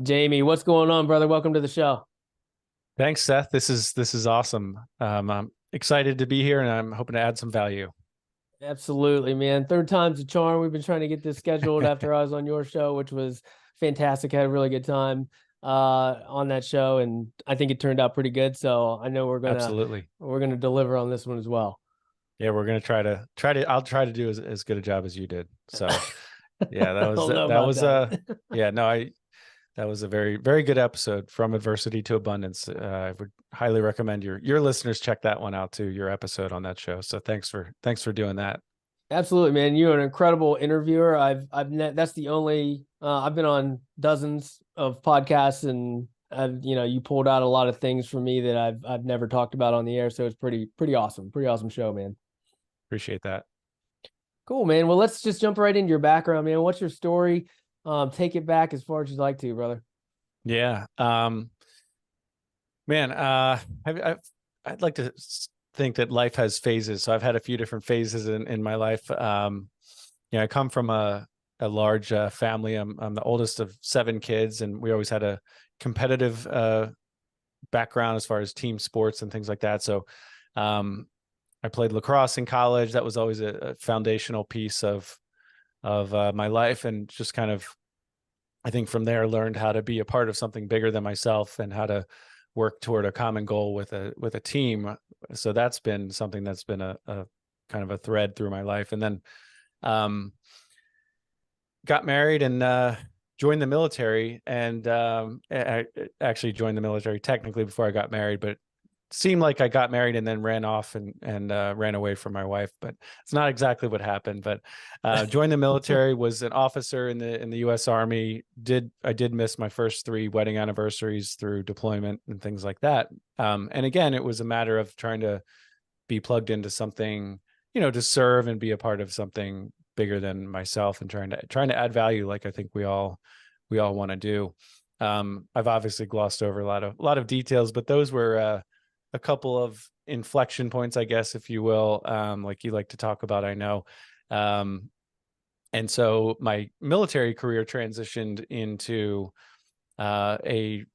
Jamie, what's going on, brother? Welcome to the show. Thanks, Seth. This is awesome. I'm excited to be here, and I'm hoping to add some value. Absolutely, man. Third time's a charm. We've been trying to get this scheduled after I was on your show, which was fantastic. I had a really good time on that show, and I think it turned out pretty good. So I know we're gonna Absolutely. we're gonna deliver on this one as well. Yeah, we're gonna try to. I'll try to do as good a job as you did. So yeah, I don't know that about was that. yeah, no, I that was a very good episode, from adversity to abundance. I would highly recommend your listeners check that one out too. Your episode on that show. So thanks for doing that. Absolutely, man. You're an incredible interviewer. That's the only I've been on dozens of podcasts, and you pulled out a lot of things for me that I've never talked about on the air. So it's pretty awesome. Pretty awesome show, man. Appreciate that. Cool, man. Well, let's just jump right into your background, man. What's your story? Take it back as far as you'd like to, brother. Yeah. Man, I'd like to think that life has phases. So I've had a few different phases in my life. I come from a large family. I'm the oldest of seven kids, and we always had a competitive background as far as team sports and things like that. So um, I played lacrosse in college. That was always a foundational piece of my life, and just kind of, I think from there, learned how to be a part of something bigger than myself and how to work toward a common goal with a team. So that's been something that's been a kind of a thread through my life. And then um, got married and joined the military, and I actually joined the military technically before I got married, but seemed like I got married and then ran off and ran away from my wife, but it's not exactly what happened. But joined the military, was an officer in the U.S. Army. I did miss my first three wedding anniversaries through deployment and things like that. And again, it was a matter of trying to be plugged into something, to serve and be a part of something bigger than myself, and trying to add value, like I think we all want to do. I've obviously glossed over a lot of details, but those were a couple of inflection points, I guess, if you will, like you like to talk about, I know. And so my military career transitioned into a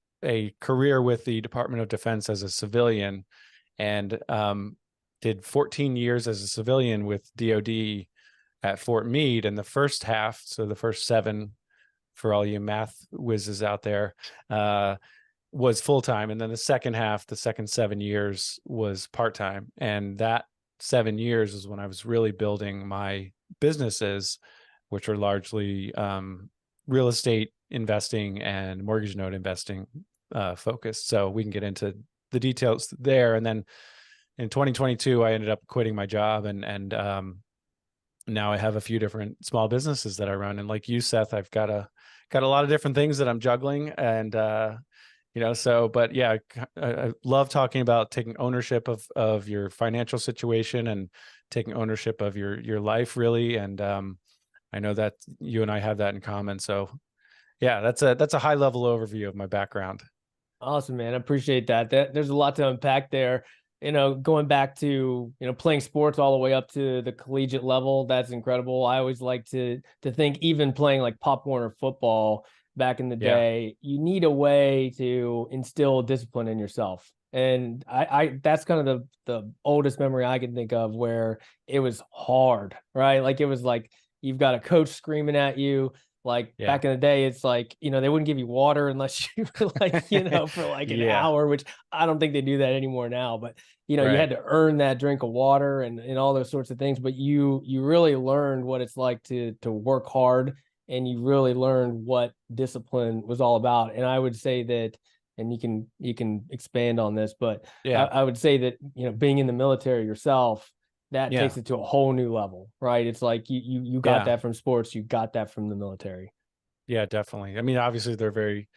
career with the Department of Defense as a civilian, and did 14 years as a civilian with DoD at Fort Meade. And the first half, so the first 7, for all you math whizzes out there, was full-time. And then the second half, the second 7 years, was part-time. And that 7 years is when I was really building my businesses, which are largely real estate investing and mortgage note investing focused. So we can get into the details there. And then in 2022, I ended up quitting my job, and now I have a few different small businesses that I run. And like you, Seth, I've got a lot of different things that I'm juggling, and but yeah, I love talking about taking ownership of your financial situation and taking ownership of your life, really. And I know that you and I have that in common. So yeah, that's a high level overview of my background. Awesome, man. I appreciate that. There's a lot to unpack there. Going back to, playing sports all the way up to the collegiate level, that's incredible. I always like to think, even playing like Pop Warner football back in the Yeah. day, you need a way to instill discipline in yourself. And I that's kind of the oldest memory I can think of, where it was hard, right? Like it was like you've got a coach screaming at you. Like Yeah. back in the day, it's like, they wouldn't give you water unless you were like, for like an Yeah. hour, which I don't think they do that anymore now. But, you Right. had to earn that drink of water and all those sorts of things. But you really learned what it's like to work hard, and you really learned what discipline was all about. And I would say that, and you can expand on this, but Yeah. I would say that, being in the military yourself, that Yeah. takes it to a whole new level, right? It's like you got Yeah. that from sports, you got that from the military. Yeah, definitely. I mean, obviously they're very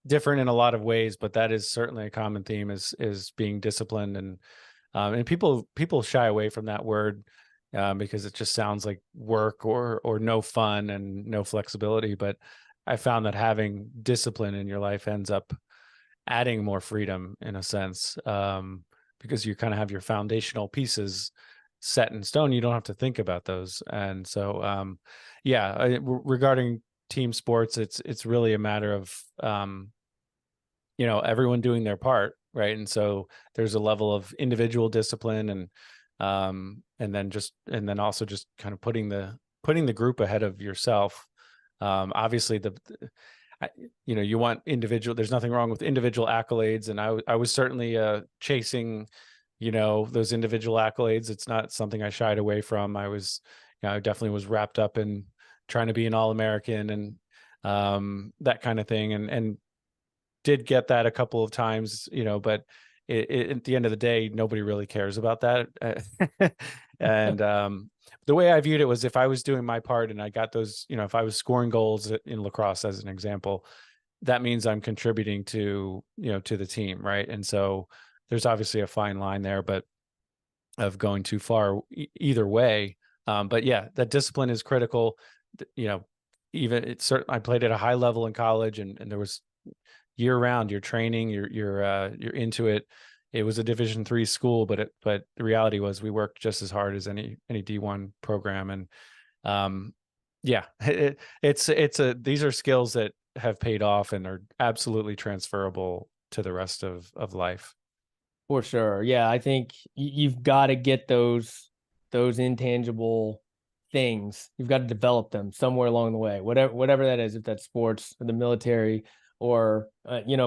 different in a lot of ways, but that is certainly a common theme, is being disciplined. And people shy away from that word because it just sounds like work or no fun and no flexibility. But I found that having discipline in your life ends up adding more freedom, in a sense, because you kind of have your foundational pieces set in stone. You don't have to think about those. And so, regarding team sports, it's really a matter of, everyone doing their part, right? And so there's a level of individual discipline, and then also just kind of putting the group ahead of yourself. Obviously you want individual, there's nothing wrong with individual accolades. And I was certainly chasing, those individual accolades. It's not something I shied away from. I definitely was wrapped up in trying to be an All-American and that kind of thing. And did get that a couple of times, but at the end of the day, nobody really cares about that. And the way I viewed it was, if I was doing my part and I got those, if I was scoring goals in lacrosse, as an example, that means I'm contributing to the team, right? And so there's obviously a fine line there, but of going too far either way. But yeah, that discipline is critical. Even I played at a high level in college, and there was year round, you're training, you're into it. It was a Division III school, but the reality was we worked just as hard as any D1 program. And these are skills that have paid off and are absolutely transferable to the rest of life. For sure. Yeah, I think you've got to get those intangible things. You've got to develop them somewhere along the way. Whatever that is, if that's sports or the military, or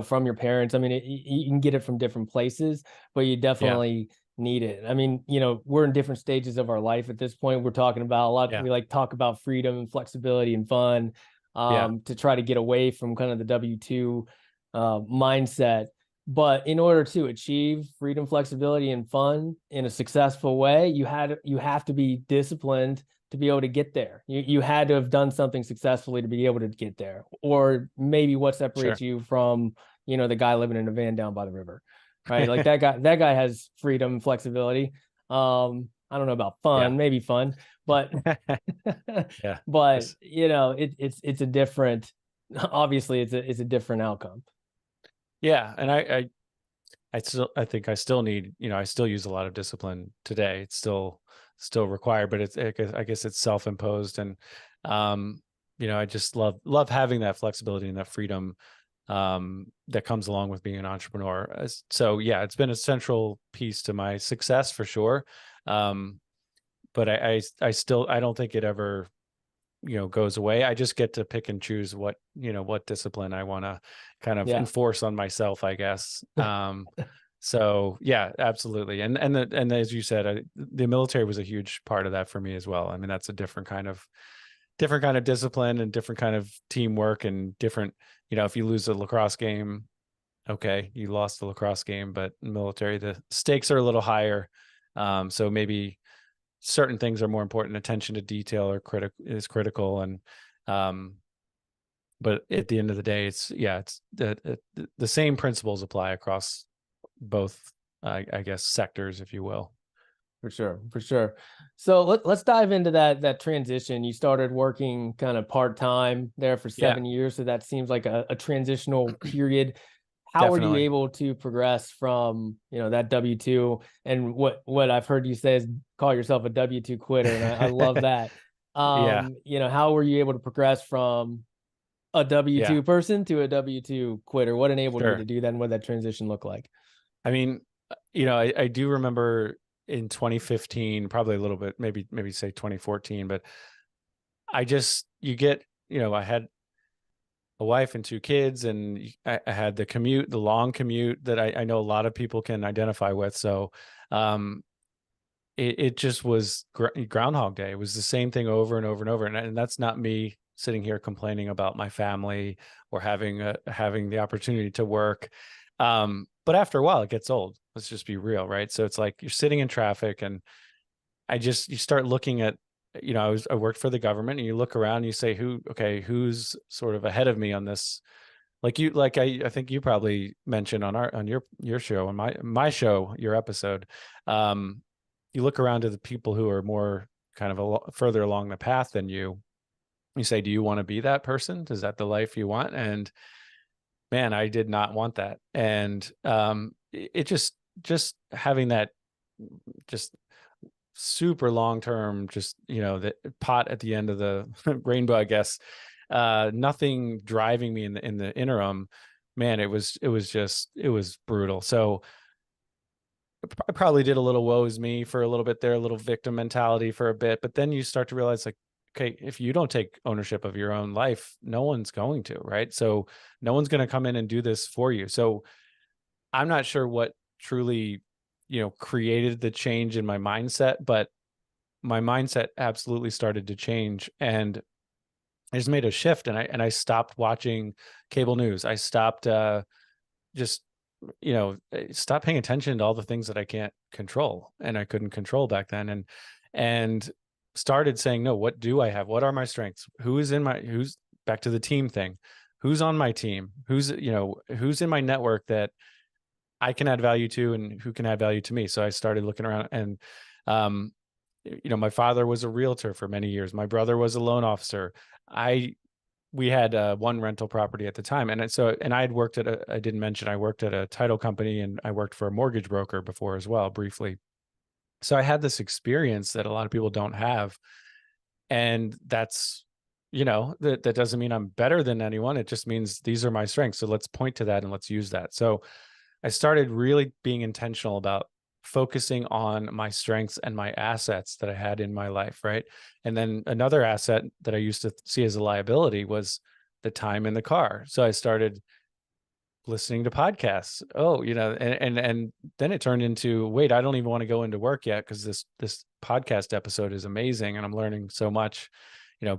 from your parents. I mean, you can get it from different places, but you definitely need it. I mean, we're in different stages of our life at this point. We're talking about a lot. Yeah. We like talk about freedom and flexibility and fun, to try to get away from kind of the W-2 mindset. But in order to achieve freedom, flexibility, and fun in a successful way, you have to be disciplined to be able to get there. You had to have done something successfully to be able to get there. Or maybe what separates you from, the guy living in a van down by the river, right? Like that guy has freedom and flexibility. I don't know about fun, maybe fun, but yeah, but it's a different, obviously it's a different outcome. Yeah. And I think I still need, I still use a lot of discipline today. It's still required, but I guess it's self-imposed. And, I just love having that flexibility and that freedom, that comes along with being an entrepreneur. So yeah, it's been a central piece to my success for sure. But I don't think it ever, goes away. I just get to pick and choose what discipline I want to kind of enforce on myself, I guess. So yeah, absolutely. And as you said, the military was a huge part of that for me as well. I mean, that's a different kind of discipline and different kind of teamwork, and different, if you lose a lacrosse game, okay, you lost the lacrosse game, but in military, the stakes are a little higher. So maybe certain things are more important. Attention to detail is critical. And, but at the end of the day, it's the same principles apply across both, I guess, sectors, if you will. For sure. So let's dive into that transition. You started working kind of part-time there for 7 years. So that seems like a transitional period. How were you able to progress from, that W-2, and what I've heard you say is call yourself a W-2 quitter. And I love that. How were you able to progress from a W-2 person to a W-2 quitter? What enabled you to do that, and what did that transition look like? I mean, I do remember in 2015, probably a little bit, maybe say 2014, but I had a wife and 2 kids, and I had the long commute that I know a lot of people can identify with. So, it just was Groundhog Day. It was the same thing over and over and over. And that's not me sitting here complaining about my family or having the opportunity to work. But after a while, it gets old. Let's just be real, right? So it's like you're sitting in traffic, and you start looking at, I worked for the government, and you look around and you say, who's sort of ahead of me on this? I think you probably mentioned on your show, on my show, your episode, you look around to the people who are more kind of further along the path than you. You say, do you want to be that person? Is that the life you want? And man, I did not want that. And it just having that just super long term, just the pot at the end of the rainbow, I guess, nothing driving me in the interim. Man, it was brutal. So I probably did a little woe is me for a little bit there, a little victim mentality for a bit, but then you start to realize, like, okay, if you don't take ownership of your own life, no one's going to, right? So no one's going to come in and do this for you. So I'm not sure what truly, created the change in my mindset, but my mindset absolutely started to change, and I just made a shift, and I stopped watching cable news. I stopped just stop paying attention to all the things that I can't control and I couldn't control back then, and started saying, no, what do I have? What are my strengths? Who's back to the team thing? Who's on my team? Who's in my network that I can add value to, and who can add value to me? So I started looking around, and my father was a realtor for many years. My brother was a loan officer. We had one rental property at the time. And I had worked I didn't mention, I worked at a title company, and I worked for a mortgage broker before as well, briefly. So I had this experience that a lot of people don't have. And that's, that doesn't mean I'm better than anyone. It just means these are my strengths. So let's point to that and let's use that. So I started really being intentional about focusing on my strengths and my assets that I had in my life, right? And then another asset that I used to see as a liability was the time in the car. So I started listening to podcasts. Oh, and then it turned into, wait, I don't even want to go into work yet because this podcast episode is amazing and I'm learning so much,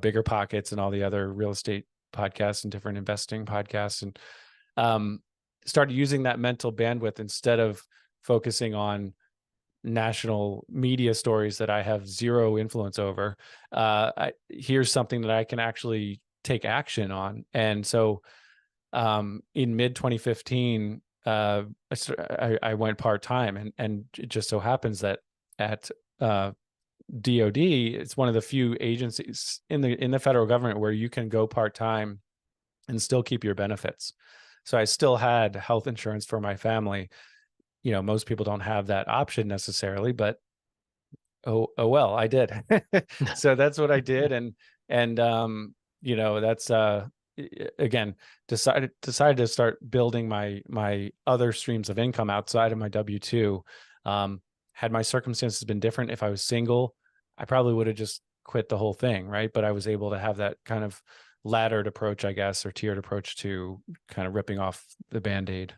Bigger Pockets and all the other real estate podcasts and different investing podcasts, and started using that mental bandwidth instead of focusing on national media stories that I have zero influence over. Here's something that I can actually take action on. And so in mid 2015, I went part-time, and it just so happens that at DOD, it's one of the few agencies in the federal government where you can go part-time and still keep your benefits. So I still had health insurance for my family. Most people don't have that option necessarily, but oh well, I did. So that's what I did. And that's again, decided to start building my other streams of income outside of my W-2. Had my circumstances been different, if I was single, I probably would have just quit the whole thing, right? But I was able to have that kind of laddered approach, I guess, or tiered approach to kind of ripping off the Band-Aid.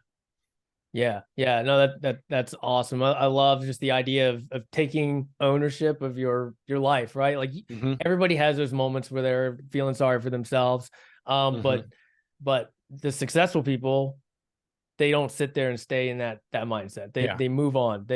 Yeah. No, that's awesome. I love just the idea of taking ownership of your life, right? Like everybody has those moments where they're feeling sorry for themselves. But the successful people, they don't sit there and stay in that mindset. They move on.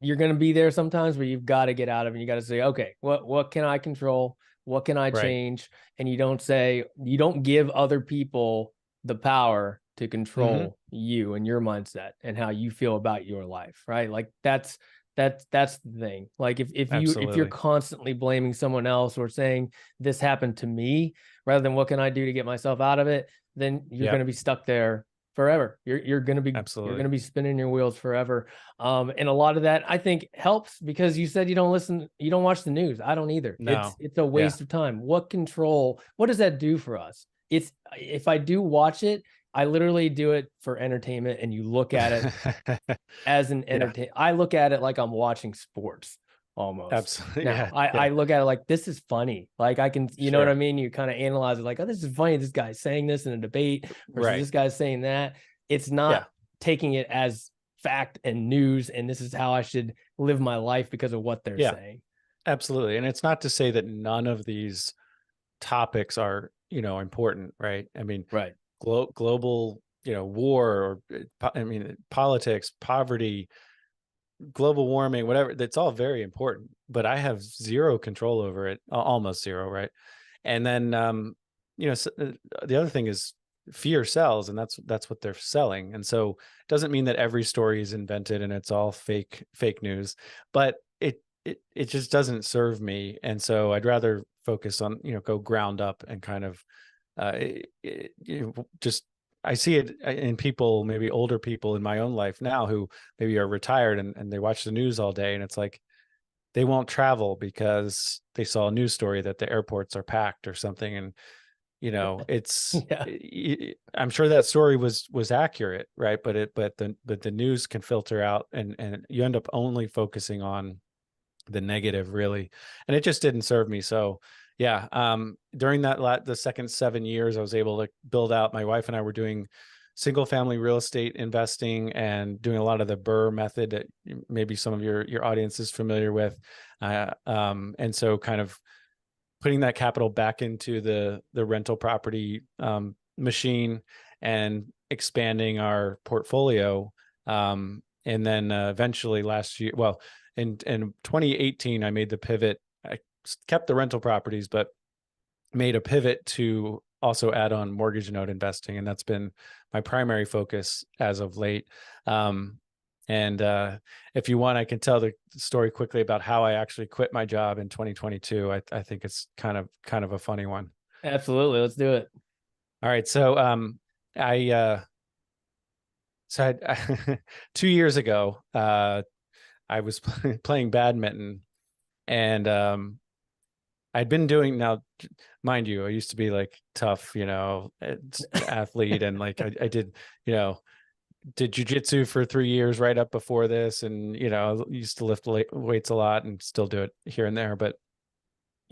You're going to be there sometimes where you've got to get out of it. And you got to say, okay, what can I control? What can I change? And you don't give other people the power to control you and your mindset and how you feel about your life, right? Like that's the thing. Like if you're constantly blaming someone else or saying this happened to me rather than what can I do to get myself out of it, then you're going to be stuck there forever. You're going to be spinning your wheels forever. And a lot of that I think helps because you said you don't watch the news. I don't either. No. It's a waste of time. What does that do for us? If I do watch it, I literally do it for entertainment, and you look at it as an entertainment. I look at it like I'm watching sports almost. Absolutely. Now, I look at it like this is funny. Like I can, you know what I mean? You kind of analyze it like, oh, this is funny. This guy's saying this in a debate versus this guy's saying that. It's not taking it as fact and news, and this is how I should live my life because of what they're saying. Absolutely. And it's not to say that none of these topics are, important, right? I mean, global, war, or politics, poverty, global warming, whatever, that's all very important, but I have zero control over it, almost zero, right? And then, the other thing is fear sells, and that's what they're selling. And so it doesn't mean that every story is invented and it's all fake news, but it just doesn't serve me. And so I'd rather focus on, go ground up and kind of, just, I see it in people, maybe older people in my own life now who maybe are retired and they watch the news all day, and it's like they won't travel because they saw a news story that the airports are packed or something. And it's, Yeah. I'm sure that story was accurate, right? But the news can filter out, and you end up only focusing on the negative, really. And it just didn't serve me. So yeah, during the second 7 years, I was able to build out. My wife and I were doing single family real estate investing and doing a lot of the Burr method that maybe some of your audience is familiar with. And so kind of putting that capital back into the rental property machine and expanding our portfolio. And then eventually last year, well, in 2018, I made the pivot. I kept the rental properties, but made a pivot to also add on mortgage note investing. And that's been my primary focus as of late. And if you want, I can tell the story quickly about how I actually quit my job in 2022. I think it's kind of a funny one. Absolutely. Let's do it. All right. So I 2 years ago, I was playing badminton, and I'd been doing, now, mind you, I used to be like tough, athlete, and like I did, did jujitsu for 3 years right up before this, and used to lift weights a lot, and still do it here and there. But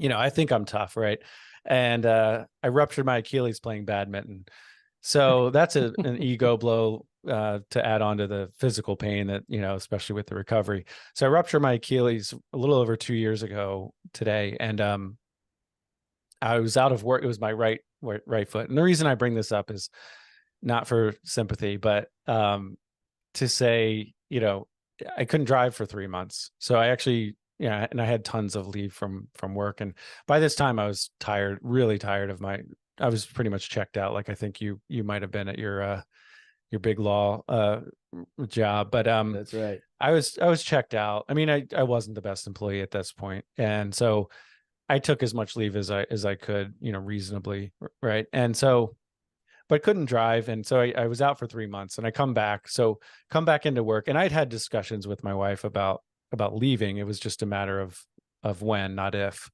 I think I'm tough, right? And I ruptured my Achilles playing badminton. So that's an ego blow to add on to the physical pain that, especially with the recovery. So I ruptured my Achilles a little over 2 years ago today. And I was out of work. It was my right foot. And the reason I bring this up is not for sympathy, but to say, I couldn't drive for 3 months. So I actually, and I had tons of leave from work. And by this time I was tired, really tired of I was pretty much checked out. Like I think you might have been at your big law job, but That's right. I was checked out. I mean, I wasn't the best employee at this point, and so I took as much leave as I could, reasonably, right? And so, but couldn't drive, and so I was out for 3 months, and I come back into work, and I'd had discussions with my wife about leaving. It was just a matter of when, not if.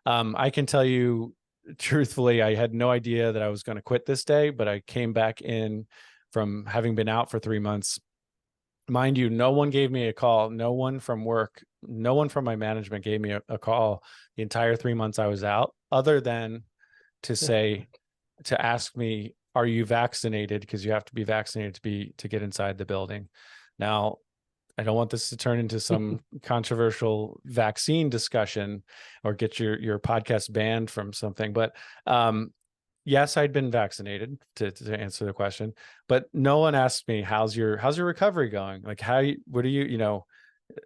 I can tell you truthfully, I had no idea that I was going to quit this day, but I came back in from having been out for 3 months. Mind you, no one gave me a call. No one from work, no one from my management gave me a call the entire 3 months I was out, other than to ask me, are you vaccinated? Because you have to be vaccinated to get inside the building. Now, I don't want this to turn into some controversial vaccine discussion or get your podcast banned from something. But yes, I'd been vaccinated, to answer the question, but no one asked me, how's your recovery going? Like, what are you,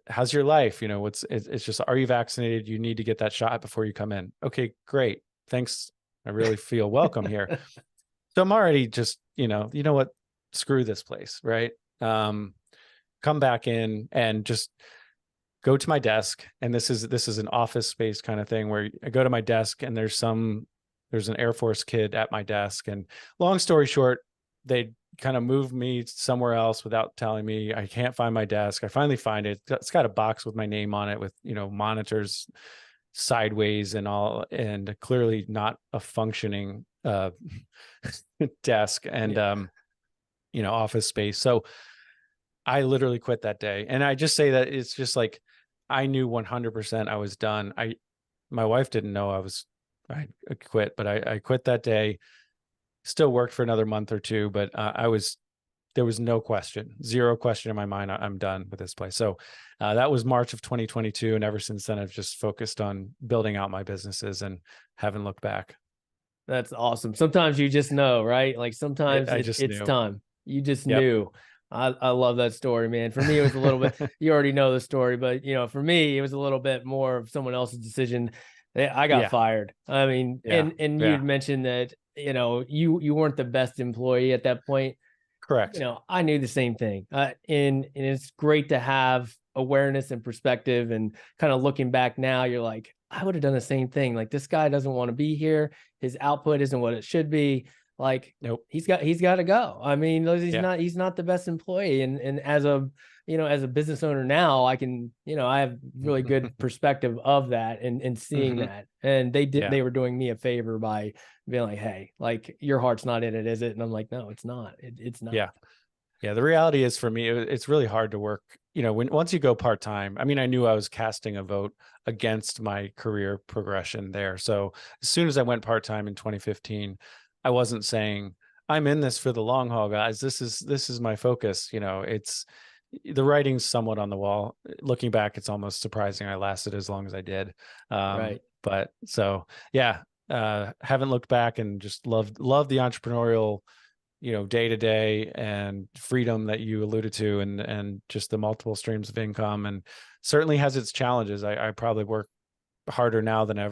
how's your life? It's just, are you vaccinated? You need to get that shot before you come in. Okay, great. Thanks. I really feel welcome here. So I'm already just, you know what, screw this place. Right. Come back in and just go to my desk. And this is an office space kind of thing where I go to my desk and there's an Air Force kid at my desk. And long story short, they kind of moved me somewhere else without telling me. I can't find my desk. I finally find it. It's got a box with my name on it with, monitors sideways and all, and clearly not a functioning desk and, office space. So I literally quit that day. And I just say that it's just like, I knew 100% I was done. My wife didn't know I quit, but I quit that day. Still worked for another month or two, but there was no question, zero question in my mind. I'm done with this place. So that was March of 2022. And ever since then, I've just focused on building out my businesses and haven't looked back. That's awesome. Sometimes you just know, right? Like sometimes it's time. You just knew. I love that story, man. For me, it was a little bit, you already know the story, but for me, it was a little bit more of someone else's decision. I got fired. I mean, and you'd mentioned that, you weren't the best employee at that point. Correct. I knew the same thing. And it's great to have awareness and perspective, and kind of looking back now, you're like, I would have done the same thing. Like, this guy doesn't want to be here. His output isn't what it should be. like Nope. he's got to go. I mean, Yeah. he's not the best employee. And as a, as a business owner now, I can, I have really good perspective of that and seeing that. And Yeah. they were doing me a favor by being like, hey, like your heart's not in it, is it? And I'm like, no, it's not. It's not. Yeah. Yeah. The reality is for me, it's really hard to work, once you go part-time. I mean, I knew I was casting a vote against my career progression there. So as soon as I went part-time in 2015, I wasn't saying, I'm in this for the long haul, guys. This is my focus. It's the writing's somewhat on the wall. Looking back, it's almost surprising I lasted as long as I did. Right. But so yeah, haven't looked back and just loved the entrepreneurial, day to day and freedom that you alluded to, and just the multiple streams of income, and certainly has its challenges. I probably work harder now than I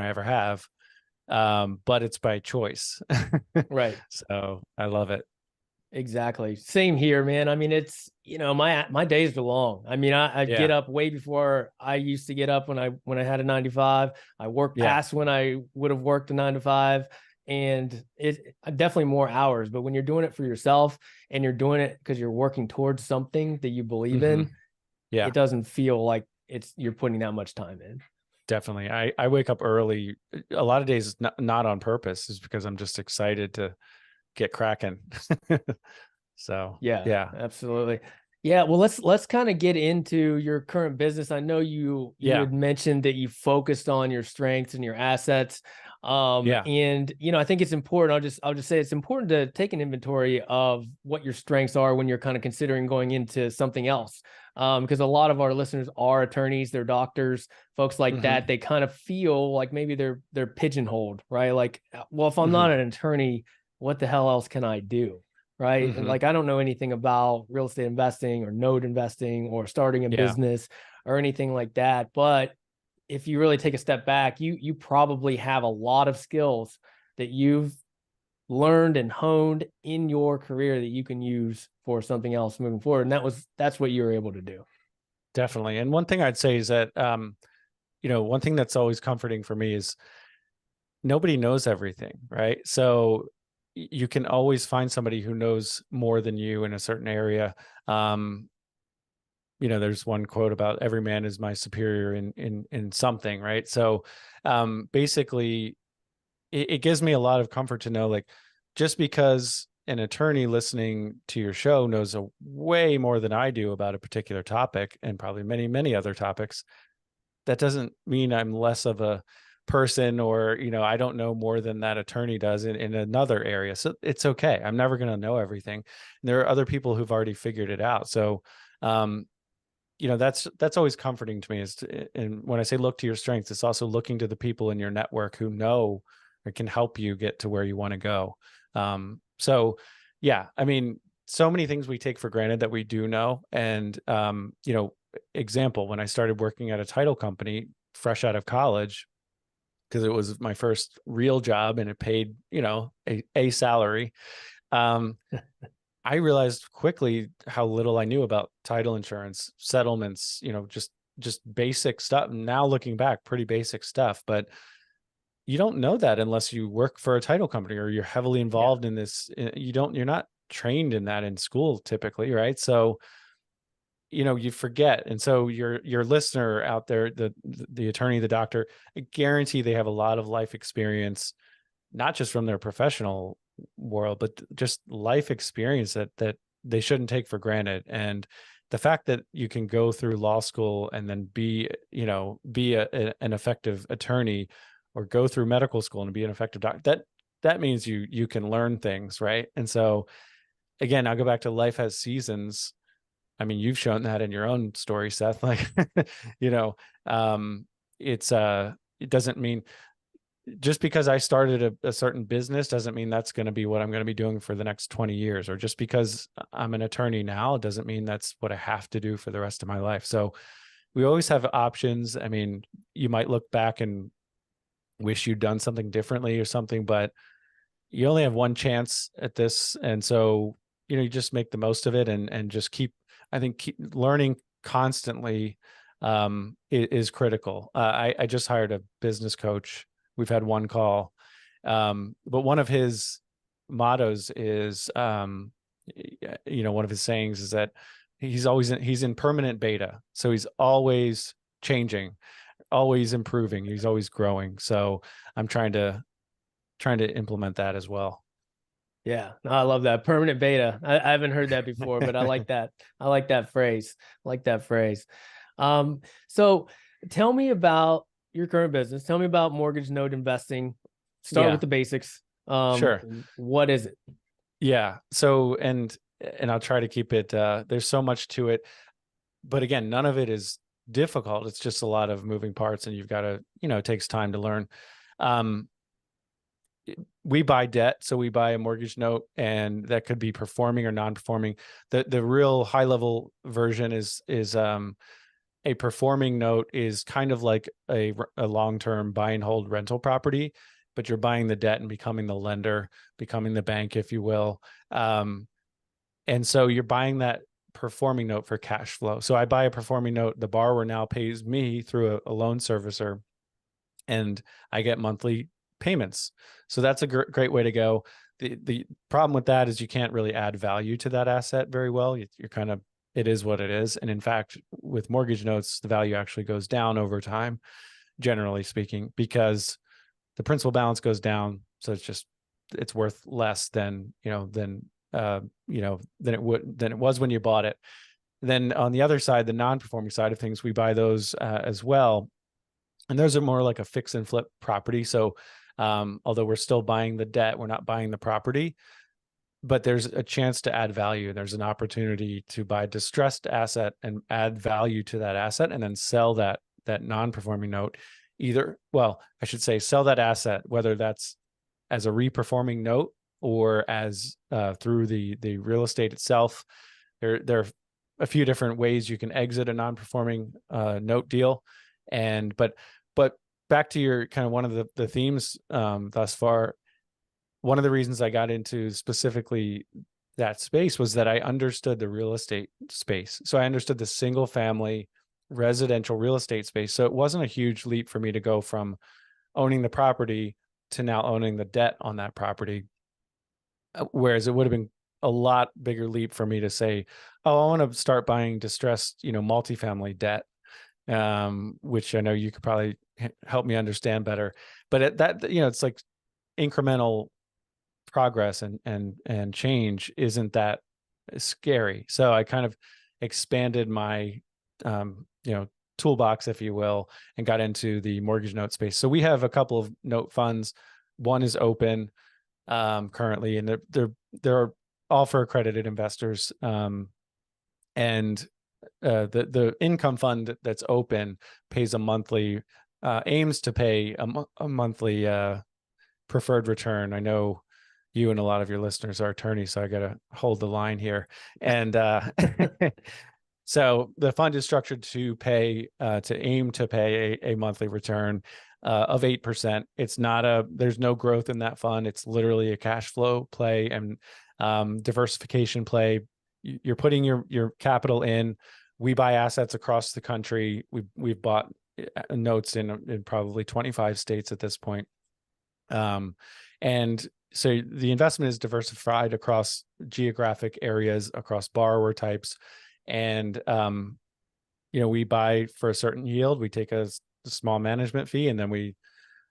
ever have. But it's by choice. Right. So I love it. Exactly. Same here, man. I mean, it's, my days are long. I mean, I get Yeah. up way before I used to get up when I had a 9 to 5. I work Yeah. past when I would have worked a 9 to 5. And it definitely more hours. But when you're doing it for yourself and you're doing it because you're working towards something that you believe in, Yeah, it doesn't feel like you're putting that much time in. definitely. I wake up early a lot of days, not on purpose, is because I'm just excited to get cracking. So Yeah, yeah. absolutely. Yeah, well, let's kind of get into your current business. I know you Yeah. had mentioned that you focused on your strengths and your assets. Yeah. And I think it's important. I'll just say it's important to take an inventory of what your strengths are when you're kind of considering going into something else. Because a lot of our listeners are attorneys, they're doctors, folks like that. They kind of feel like maybe they're pigeonholed, right? Like, well, if I'm not an attorney, what the hell else can I do? Right. And like, I don't know anything about real estate investing or node investing or starting a Yeah. business or anything like that. But if you really take a step back, you probably have a lot of skills that you've learned and honed in your career that you can use for something else moving forward. And that's what you were able to do. Definitely. And one thing I'd say is that, one thing that's always comforting for me is nobody knows everything, right? So you can always find somebody who knows more than you in a certain area. There's one quote about every man is my superior in something, right? So basically it gives me a lot of comfort to know, like, just because an attorney listening to your show knows a way more than I do about a particular topic, and probably many, many other topics, that doesn't mean I'm less of a person, or, I don't know more than that attorney does in another area. So it's okay. I'm never going to know everything. And there are other people who've already figured it out. So, that's always comforting to me, and when I say look to your strengths, it's also looking to the people in your network who know or can help you get to where you want to go. So yeah, I mean, so many things we take for granted that we do know. And, example, when I started working at a title company fresh out of college, because it was my first real job and it paid, a salary. I realized quickly how little I knew about title insurance, settlements, just basic stuff. Now looking back, pretty basic stuff, but you don't know that unless you work for a title company or you're heavily involved in this. You're not trained in that in school typically, right? So, you forget. And so your listener out there, the attorney, the doctor, I guarantee they have a lot of life experience, not just from their professional world, but just life experience that they shouldn't take for granted. And the fact that you can go through law school and then be an effective attorney, or go through medical school and be an effective doctor, that means you can learn things, right? And so again, I'll go back to life has seasons. I mean, you've shown that in your own story, Seth. Like, it doesn't mean, just because I started a certain business doesn't mean that's going to be what I'm going to be doing for the next 20 years. Or just because I'm an attorney now doesn't mean that's what I have to do for the rest of my life. So we always have options. I mean, you might look back and wish you'd done something differently or something, but you only have one chance at this. And so, you just make the most of it, and just keep learning constantly is critical. I just hired a business coach. We've had one call. But one of his mottos is, one of his sayings is that he's in permanent beta. So he's always changing, always improving. He's always growing. So I'm trying to implement that as well. Yeah, no, I love that permanent beta. I haven't heard that before, but I like that. I like that phrase. I like that phrase. So tell me about your current business. Tell me about mortgage note investing. Start with the basics. Sure. What is it? Yeah. So, and I'll try to keep it, there's so much to it, but again, none of it is difficult. It's just a lot of moving parts, and you've got to, it takes time to learn. We buy debt. So we buy a mortgage note, and that could be performing or non-performing. The real high level version is a performing note is kind of like a long-term buy and hold rental property, but you're buying the debt and becoming the lender, becoming the bank, if you will. And so you're buying that performing note for cash flow. So I buy a performing note. The borrower now pays me through a loan servicer, and I get monthly payments. So that's a great way to go. The problem with that is you can't really add value to that asset very well. You're kind of, it is what it is. And in fact, with mortgage notes, the value actually goes down over time, generally speaking, because the principal balance goes down. So it's worth less than it was when you bought it. Then on the other side, the non-performing side of things, we buy those as well. And those are more like a fix and flip property. So although we're still buying the debt, we're not buying the property, but there's a chance to add value. There's an opportunity to buy a distressed asset and add value to that asset, and then sell that non-performing note. I should say sell that asset, whether that's as a reperforming note or as through the real estate itself. There are a few different ways you can exit a non-performing note deal. But back to your kind of one of the themes thus far, one of the reasons I got into specifically that space was that I understood the real estate space. So I understood the single family residential real estate space. So it wasn't a huge leap for me to go from owning the property to now owning the debt on that property. Whereas it would have been a lot bigger leap for me to say, oh, I want to start buying distressed, multifamily debt, which I know you could probably help me understand better. But it's like incremental progress and change isn't that scary. So I kind of expanded my, toolbox, if you will, and got into the mortgage note space. So we have a couple of note funds. One is open currently, and they're all for accredited investors. And the income fund that's open pays a monthly, aims to pay a monthly preferred return. I know you and a lot of your listeners are attorneys, so I got to hold the line here. And so the fund is structured to aim to pay a monthly return of 8%. There's no growth in that fund. It's literally a cash flow play and diversification play. You're putting your capital in. We buy assets across the country. We've bought notes in probably 25 states at this point. And so the investment is diversified across geographic areas, across borrower types. And, we buy for a certain yield. We take a small management fee, and then we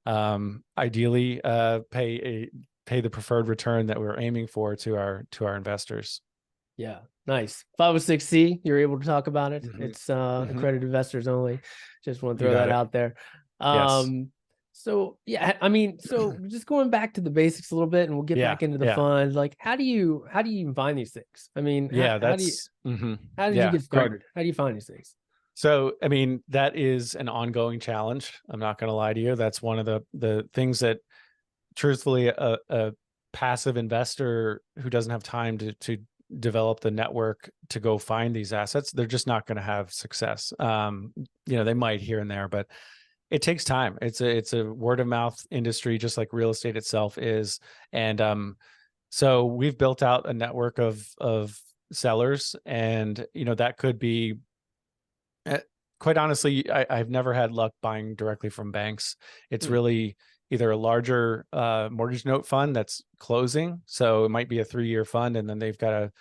ideally pay the preferred return that we're aiming for to our investors. Yeah, nice. 506C, you're able to talk about it. Mm-hmm. It's accredited investors only. Just want to throw that out there. Yes. So yeah, so just going back to the basics a little bit, and we'll get back into the fund. Like, how do you even find these things? How do you get started? Great. How do you find these things? So, that is an ongoing challenge. I'm not going to lie to you. That's one of the things that, truthfully, a passive investor who doesn't have time to develop the network to go find these assets, they're just not going to have success. They might here and there, but it takes time. It's a word of mouth industry, just like real estate itself is. And so we've built out a network of sellers, and that could be, quite honestly, I've never had luck buying directly from banks. It's really either a larger mortgage note fund that's closing. So it might be a 3-year fund, and then they've got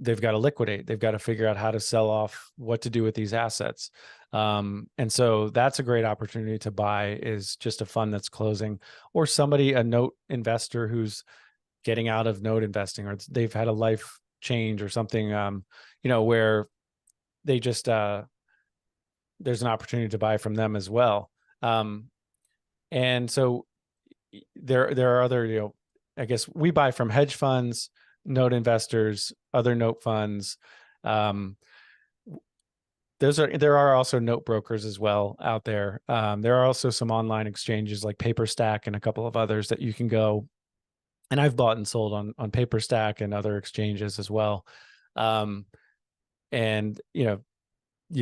to liquidate. They've got to figure out how to sell off, what to do with these assets. And so that's a great opportunity to buy, is just a fund that's closing, or a note investor who's getting out of note investing, or they've had a life change or something, where they just, there's an opportunity to buy from them as well. And so there are other, I guess we buy from hedge funds, note investors, other note funds. There are also note brokers as well out there. There are also some online exchanges like PaperStack and a couple of others that you can go. And I've bought and sold on PaperStack and other exchanges as well. And you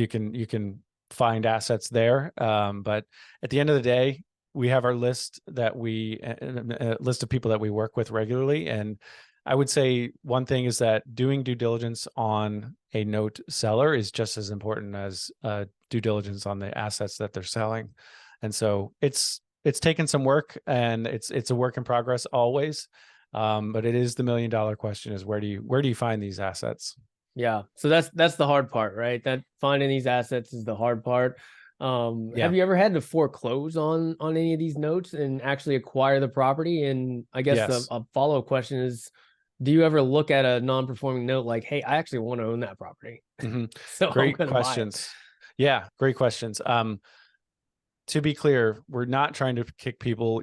can find assets there. But at the end of the day, we have our list a list of people that we work with regularly. And I would say one thing is that doing due diligence on a note seller is just as important as due diligence on the assets that they're selling. And so it's taken some work, and it's a work in progress always. But it is the $1 million question: is where do you find these assets? Yeah. So that's the hard part, right? That finding these assets is the hard part. Have you ever had to foreclose on any of these notes and actually acquire the property? And I guess Yes. a follow-up question is, do you ever look at a non-performing note like, hey, I actually want to own that property? Mm-hmm. So Great I'm questions. Yeah, great questions. To be clear, we're not trying to kick people,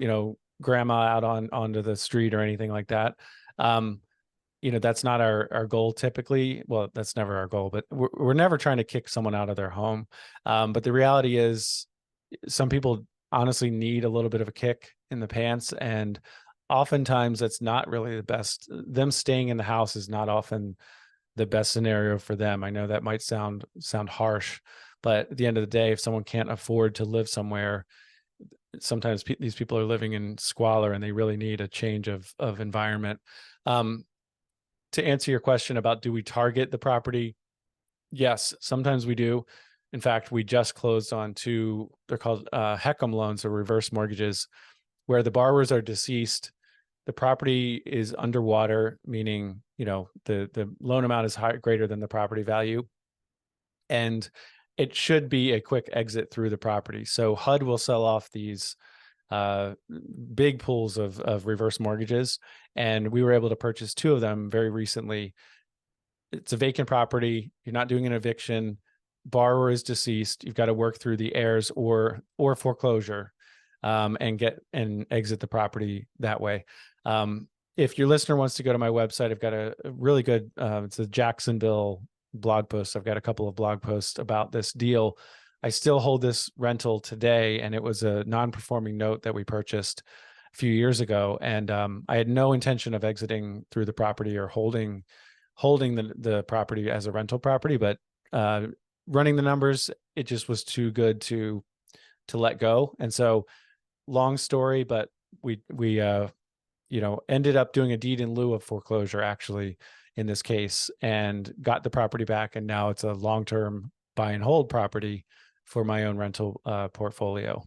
grandma out onto the street or anything like that. That's not our goal typically. Well, that's never our goal, but we're never trying to kick someone out of their home. But the reality is, some people honestly need a little bit of a kick in the pants, and oftentimes that's not really the best. Them staying in the house is not often the best scenario for them. I know that might sound harsh, but at the end of the day, if someone can't afford to live somewhere, sometimes these people are living in squalor and they really need a change of environment. To answer your question about, do we target the property? Yes, sometimes we do. In fact, we just closed on 2, they're called HECM loans, or reverse mortgages, where the borrowers are deceased. The property is underwater, meaning, the loan amount is greater than the property value. And it should be a quick exit through the property. So HUD will sell off these big pools of reverse mortgages. And we were able to purchase 2 of them very recently. It's a vacant property. You're not doing an eviction. Borrower is deceased. You've got to work through the heirs or foreclosure, and exit the property that way. If your listener wants to go to my website, I've got a really good, it's a Jacksonville blog post. I've got a couple of blog posts about this deal. I still hold this rental today, and it was a non-performing note that we purchased a few years ago. And I had no intention of exiting through the property or holding the property as a rental property, but running the numbers, it just was too good to let go. And so, long story, but we ended up doing a deed in lieu of foreclosure, actually, in this case, and got the property back. And now it's a long-term buy and hold property for my own rental portfolio.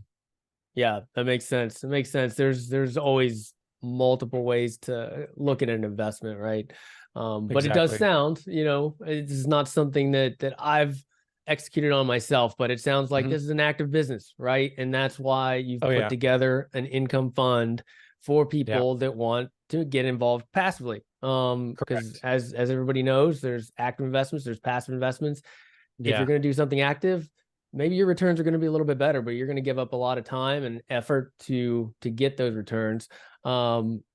Yeah, that makes sense. It makes sense. There's always multiple ways to look at an investment, right? But it does sound, it's not something that I've executed on myself, but it sounds like this is an active business, right? And that's why you've put together an income fund for people that want to get involved passively. Because as everybody knows, there's active investments, there's passive investments. If you're going to do something active, maybe your returns are going to be a little bit better, but you're going to give up a lot of time and effort to get those returns.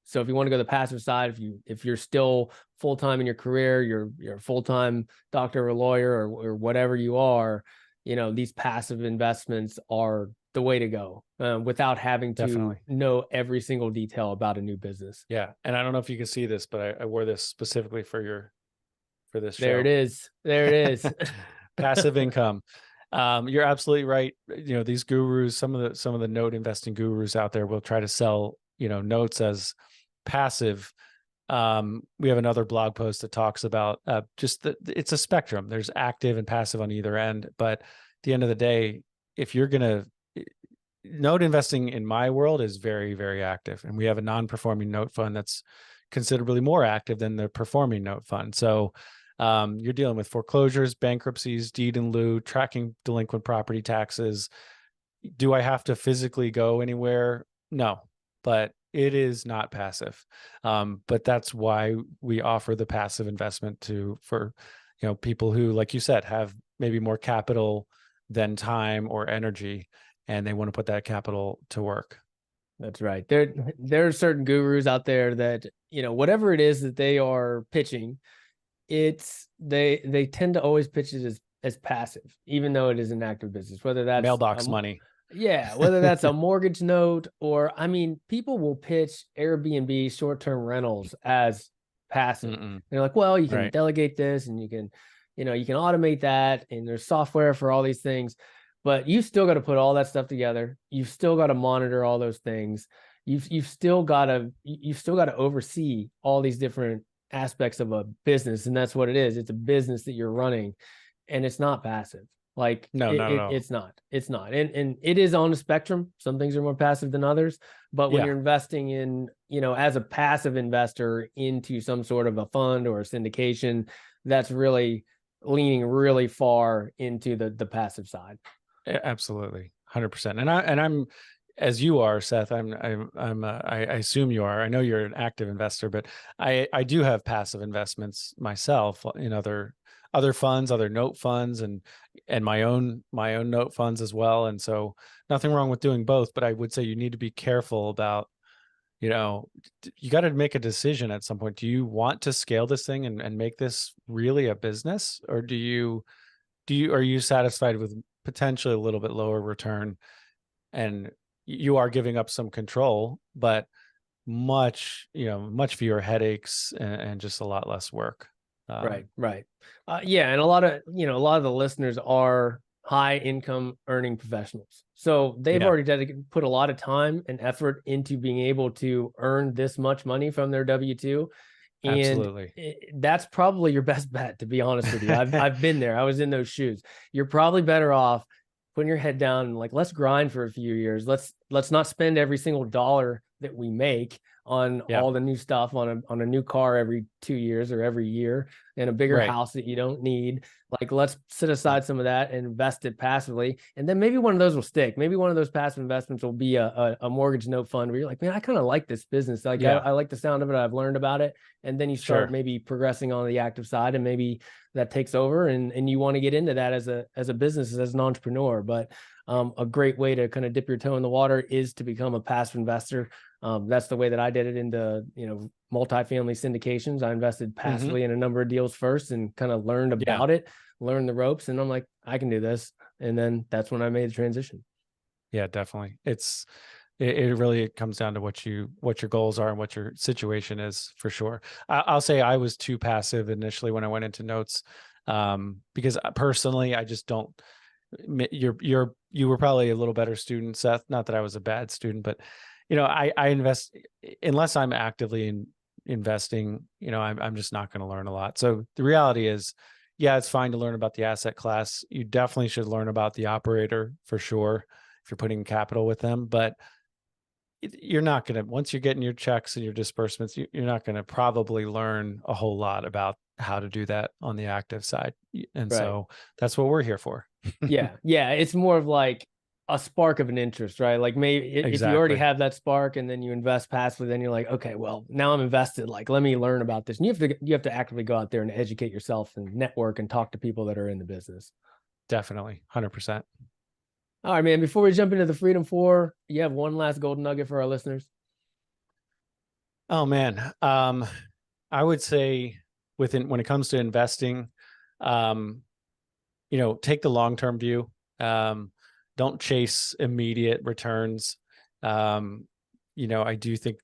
So if you want to go the passive side, if you're still full-time in your career, you're a full-time doctor or lawyer or whatever you are, these passive investments are the way to go, without having to know every single detail about a new business. Yeah. And I don't know if you can see this, but I wore this specifically for this show. There it is. There it is. Passive income. You're absolutely right. These gurus, some of the note investing gurus out there will try to sell, notes as passive. We have another blog post that talks about it's a spectrum. There's active and passive on either end. But at the end of the day, if you're going to note investing in my world is very, very active. And we have a non-performing note fund that's considerably more active than the performing note fund. So you're dealing with foreclosures, bankruptcies, deed in lieu, tracking delinquent property taxes. Do I have to physically go anywhere? No, but it is not passive. But that's why we offer the passive investment for people who, like you said, have maybe more capital than time or energy, and they want to put that capital to work. That's right. There are certain gurus out there that, whatever it is that they are pitching, they tend to always pitch it as passive, even though it is an active business, whether that's Mailbox money. yeah, whether that's a mortgage note, or I mean, people will pitch Airbnb short-term rentals as passive. They're like, well, you can Right. delegate this, and you can automate that, and there's software for all these things, but you've still got to put all that stuff together. You've still got to monitor all those things. You've still got to oversee all these different aspects of a business, and that's what it is. It's a business that you're running, and it's not passive. Like No, not at all. it's not. And it is on a spectrum. Some things are more passive than others, but when you're investing in, as a passive investor into some sort of a fund or a syndication, that's really leaning really far into the passive side. Absolutely. 100%. And I'm, as you are, Seth, I assume you are. I know you're an active investor, but I do have passive investments myself in other funds, other note funds, and my own note funds as well. And so nothing wrong with doing both, but I would say you need to be careful about, you got to make a decision at some point. Do you want to scale this thing and make this really a business, or are you satisfied with potentially a little bit lower return, and you are giving up some control, but much fewer headaches and just a lot less work. Right. Yeah. And a lot of the listeners are high income earning professionals. So they've already put a lot of time and effort into being able to earn this much money from their W-2. And Absolutely. That's probably your best bet, to be honest with you. I've been there. I was in those shoes. You're probably better off putting your head down and let's grind for a few years. Let's not spend every single dollar that we make on all the new stuff, on a new car every 2 years or every year, and a bigger house that you don't need. Let's set aside some of that and invest it passively. And then maybe one of those will stick. Maybe one of those passive investments will be a mortgage note fund where you're like, man, I kind of like this business. I like the sound of it. I've learned about it. And then you start maybe progressing on the active side, and maybe that takes over, and you want to get into that as a business, as an entrepreneur. But a great way to kind of dip your toe in the water is to become a passive investor. That's the way that I did it into, multifamily syndications. I invested passively in a number of deals first and kind of learned about it, learned the ropes, and I'm like, I can do this. And then that's when I made the transition. Yeah, definitely. It really comes down to what your goals are and what your situation is, for sure. I'll say I was too passive initially when I went into notes, because personally, I just don't. You were probably a little better student, Seth. Not that I was a bad student, but I invest unless I'm actively investing. I'm just not going to learn a lot. So the reality is, yeah, it's fine to learn about the asset class. You definitely should learn about the operator for sure if you're putting capital with them, but you're not going to, once you're getting your checks and your disbursements, you're not going to probably learn a whole lot about how to do that on the active side. And so that's what we're here for. Yeah. It's more of like a spark of an interest, right? Like maybe if you already have that spark and then you invest passively, then you're like, okay, well, now I'm invested. Like, let me learn about this. And you have to actively go out there and educate yourself and network and talk to people that are in the business. Definitely. 100%. All right, man. Before we jump into the Freedom 4, you have one last golden nugget for our listeners? Oh man. I would say when it comes to investing, take the long-term view. Don't chase immediate returns. I do think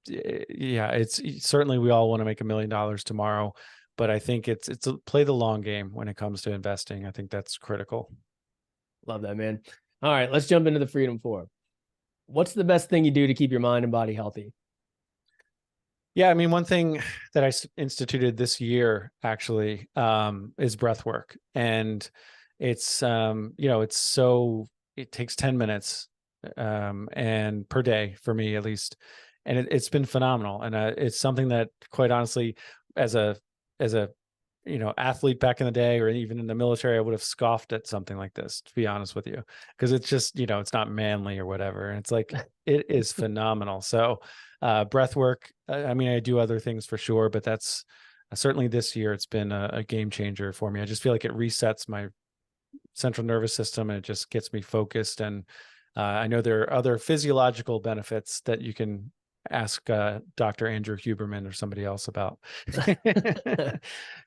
it's certainly, we all want to make $1 million tomorrow, but I think it's play the long game when it comes to investing. I think that's critical. Love that, man. All right, let's jump into the Freedom 4. What's the best thing you do to keep your mind and body healthy? Yeah, I mean, one thing that I instituted this year actually is breath work. And it takes 10 minutes and per day for me at least. And it's been phenomenal. And it's something that, quite honestly, as a athlete back in the day, or even in the military, I would have scoffed at something like this, to be honest with you, because it's just, it's not manly or whatever. And it's like, it is phenomenal. So breath work, I mean, I do other things for sure, but that's certainly this year, it's been a game changer for me. I just feel like it resets my central nervous system, and it just gets me focused. And I know there are other physiological benefits that you can ask Dr. Andrew Huberman or somebody else about.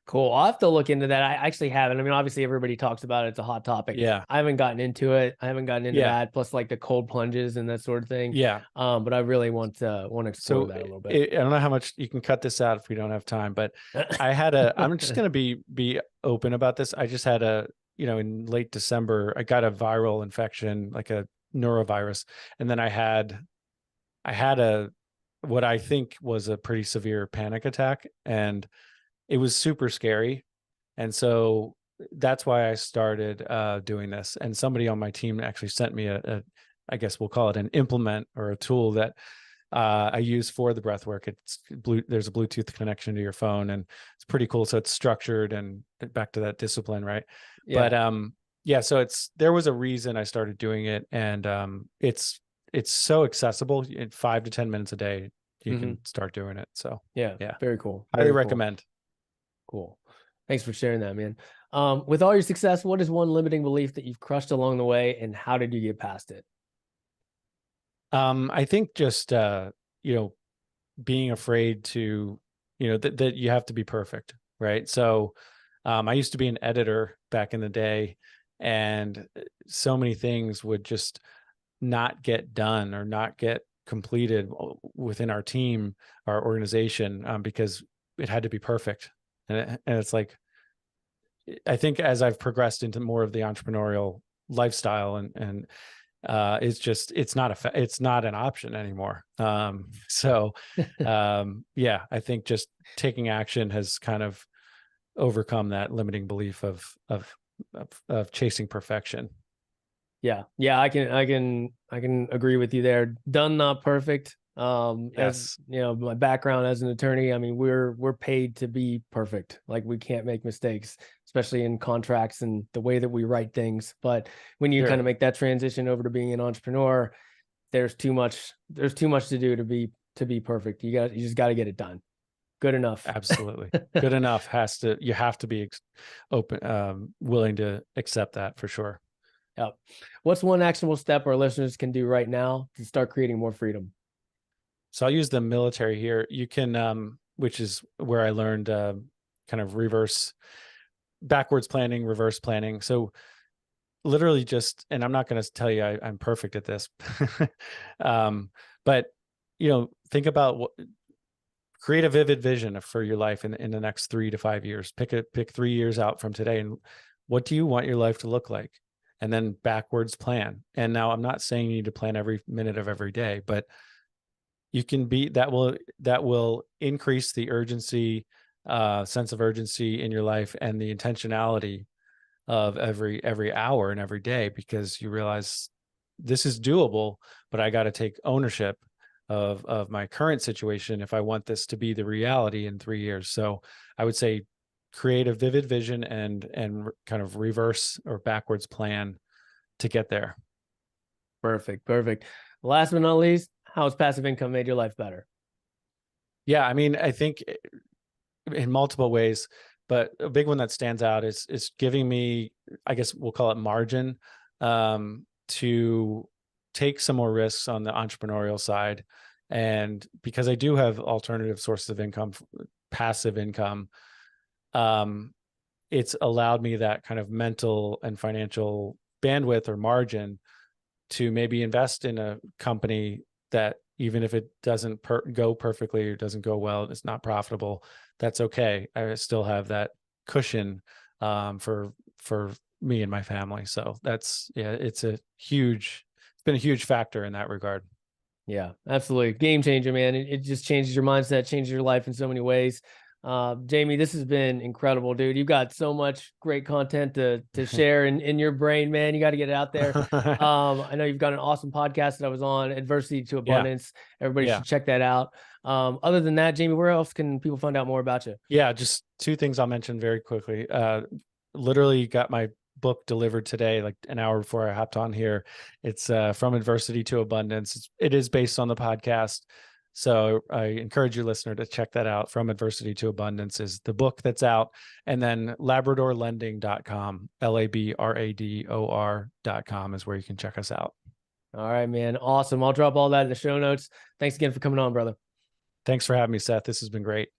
Cool. I'll have to look into that. I actually haven't. I mean, obviously everybody talks about it. It's a hot topic. Yeah. I haven't gotten into it. I haven't gotten into Yeah. that. Plus like the cold plunges and that sort of thing. Yeah. But I really want to explore that a little bit. I don't know how much you can cut this out if we don't have time, but I'm just going to be open about this. I just had in late December, I got a viral infection, like a norovirus. And then I had what I think was a pretty severe panic attack, and it was super scary. And so that's why I started doing this. And somebody on my team actually sent me I guess we'll call it an implement, or a tool that I use for the breath work. There's a Bluetooth connection to your phone, and it's pretty cool. So it's structured, and back to that discipline, right? Yeah. But so there was a reason I started doing it, and it's so accessible. In 5 to 10 minutes a day, you can start doing it. So yeah, very cool. Highly recommend. Cool. Thanks for sharing that, man. With all your success, what is one limiting belief that you've crushed along the way, and how did you get past it? I think just being afraid to, that you have to be perfect, right? So I used to be an editor back in the day, and so many things would just not get done or not get completed within our team, our organization, because it had to be perfect. And it's like, I think as I've progressed into more of the entrepreneurial lifestyle, and it's not an option anymore. So I think just taking action has kind of overcome that limiting belief of chasing perfection. Yeah. I can agree with you there. Done, not perfect. Yes. As my background as an attorney, I mean, we're paid to be perfect. Like, we can't make mistakes, especially in contracts and the way that we write things. But when you kind of make that transition over to being an entrepreneur, there's too much to do to be perfect. You just got to get it done. Good enough. Absolutely. Good enough you have to be open, willing to accept that, for sure. Yep. What's one actionable step our listeners can do right now to start creating more freedom? So I'll use the military here. You can, which is where I learned kind of backwards planning, reverse planning. So literally and I'm not going to tell you I'm perfect at this, but think about create a vivid vision for your life in the next 3 to 5 years. Pick 3 years out from today, and what do you want your life to look like? And then backwards plan. And now I'm not saying you need to plan every minute of every day, but you can that will increase the urgency, sense of urgency in your life, and the intentionality of every hour and every day, because you realize this is doable, but I got to take ownership of my current situation if I want this to be the reality in 3 years. So I would say create a vivid vision and kind of reverse or backwards plan to get there. Perfect. Last but not least, how has passive income made your life better? Yeah, I mean, I think in multiple ways, but a big one that stands out is giving me, I guess we'll call it margin, to take some more risks on the entrepreneurial side. And because I do have alternative sources of income, passive income, it's allowed me that kind of mental and financial bandwidth or margin to maybe invest in a company that, even if it doesn't go perfectly or doesn't go well, it's not profitable, that's okay. I still have that cushion for me and my family. So it's been a huge factor in that regard. Yeah, absolutely. Game changer, man. It just changes your mindset, changes your life in so many ways. Jamie, this has been incredible, dude. You've got so much great content to share in your brain, man. You got to get it out there. I know you've got an awesome podcast that I was on, Adversity to Abundance. Everybody should check that out. Other than that, Jamie, where else can people find out more about you? Yeah, just two things I'll mention very quickly. Literally got my book delivered today, like an hour before I hopped on here. It's From Adversity to Abundance. It is based on the podcast. So I encourage your listener to check that out. From Adversity to Abundance is the book that's out. And then labradorlending.com, LABRADOR.com is where you can check us out. All right, man. Awesome. I'll drop all that in the show notes. Thanks again for coming on, brother. Thanks for having me, Seth. This has been great.